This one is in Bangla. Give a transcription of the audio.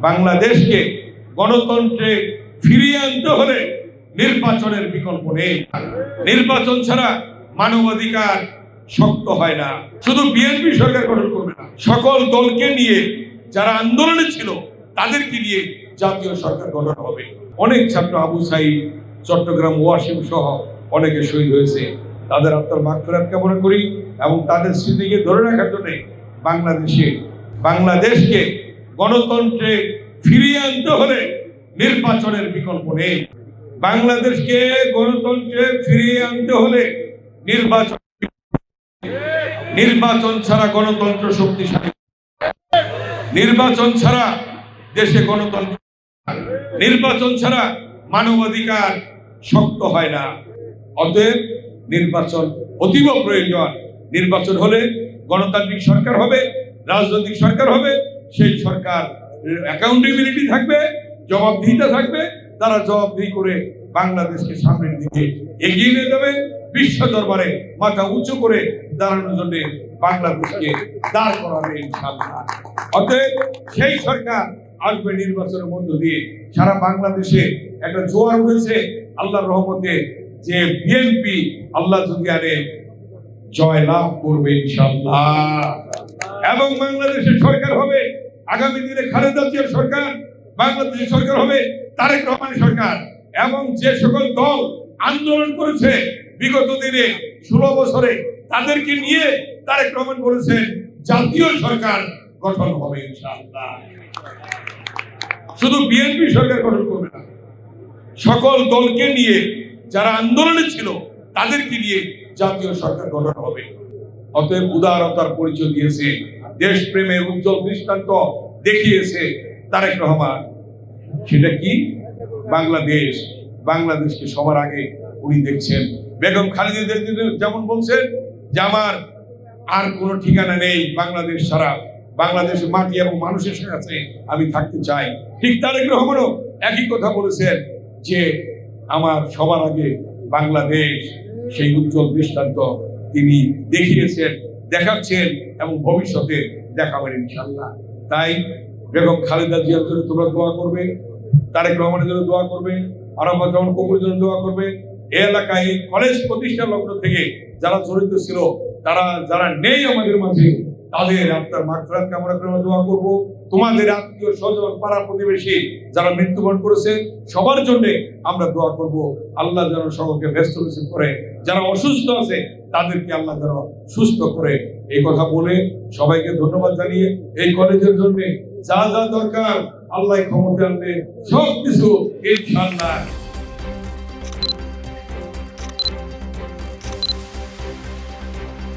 বাংলাদেশকে গণতন্ত্রে ফিরিয়ে আনতে হলে নির্বাচনের বিকল্প নেই। নির্বাচন ছাড়া মানবাধিকার শক্ত হয় না। শুধু বিএনপি সরকার গঠন করবে না, সকল দলকে নিয়ে যারা আন্দোলনে ছিল তাদেরকে নিয়ে জাতীয় সরকার গঠন হবে। অনেক ছাত্র আবু সাইদ, চট্টগ্রাম, ওয়াসিম সহ অনেকে শহীদ হয়েছে। তাদের আত্মার মাগফিরাত কামনা করি এবং তাদের স্মৃতিকে ধরে রাখার জন্য বাংলাদেশকে গণতন্ত্রে ফিরিয়ে আনতে হলে নির্বাচনের বিকল্প নেই। বাংলাদেশকে গণতন্ত্রে ফিরিয়ে আনতে হলে নির্বাচন ছাড়া গণতন্ত্র শক্তিশালী, নির্বাচন ছাড়া দেশে গণতন্ত্র, নির্বাচন ছাড়া মানবাধিকার শক্ত হয় না। অতএব নির্বাচন অতীব প্রয়োজন। নির্বাচন হলে গণতান্ত্রিক সরকার হবে, রাজনৈতিক সরকার হবে। সেই সরকার অ্যাকাউন্টেবিলিটি থাকবে, জবাবদিহিতা থাকবে। তারা জবাবদিহি করে বাংলাদেশকে সামনের দিকে এগিয়ে নিয়ে যাবে। বিশ্ব দরবারে মাথা উঁচু করে দাঁড়ানোর জন্য বাংলাদেশকে দাঁড় করাবে ইনশাআল্লাহ। অতএব সেই সরকার আসবে নির্বাচনের মধ্য দিয়ে। সারা বাংলাদেশে একটা জোয়ার উঠেছে আল্লাহর রহমতে, যে বিএনপি আল্লাহ যদি আনে জয় লাভ করবে ইনশাআল্লাহ। এবং বাংলাদেশের সরকার হবে আগামী দিনে খালেদা জিয়ার সরকার, বাংলাদেশের সরকার হবে তারেক রহমানের সরকার। এবং যে সকল দল আন্দোলন করেছে বিগত দিনে 16 বছরে, তাদেরকে নিয়ে তারেক রহমান বলেছেন জাতীয় সরকার গঠন হবে ইনশাআল্লাহ। শুধু বিএনপি সরকার গঠন করবে না, সকল দলকে নিয়ে যারা আন্দোলনে ছিল তাদেরকে নিয়ে জাতীয় সরকার গঠন হবে। অতএব উদারতার পরিচয় দিয়েছে, দেশপ্রেমের উজ্জ্বল দৃষ্টান্ত দেখিয়েছে তারেক রহমান। সেটা কি? বাংলাদেশকে সবার আগে উনি দেখছেন। বেগম খালেদা জিয়া যেমন বলছেন যে আমার আর কোনো ঠিকানা নেই বাংলাদেশ ছাড়া, বাংলাদেশের মাটি এবং মানুষের কাছে আমি থাকতে চাই, ঠিক তারেক রহমানও একই কথা বলেছেন যে আমার সবার আগে বাংলাদেশ। সেই উজ্জ্বল দৃষ্টান্ত তিনি দেখিয়েছেন, দেখাচ্ছেন এবং ভবিষ্যতে দেখাবেন ইনশাআল্লাহ। তাই বেগম খালেদা জিয়ার জন্য তোমরা দোয়া করবে, তারেক রহমানের জন্য দোয়া করবে, আরাফাত রহমান কবুরের জন্য দোয়া করবে। এই এলাকায় কলেজ প্রতিষ্ঠা লগ্ন থেকে যারা জড়িত ছিল, তারা যারা নেই আমাদের মাঝে, তাদের আত্মার মাগফিরাত কামনা করে আমরা দোয়া করব। তোমাদের আত্মীয় স্বজন, পাড়া প্রতিবেশী যারা মৃত্যুবরণ করেছে সবার জন্য আমরা দোয়া করব। আল্লাহ যেন সকলকে ব্যস্ত নসিব করে, যারা অসুস্থ আছে তাদেরকে আল্লাহ যেন সুস্থ করে। এই কথা বলে সবাইকে ধন্যবাদ জানিয়ে এই কলেজের জন্য যা যা দরকার আল্লাহ ক্ষমতা আনবে সবকিছু ইনশাআল্লাহ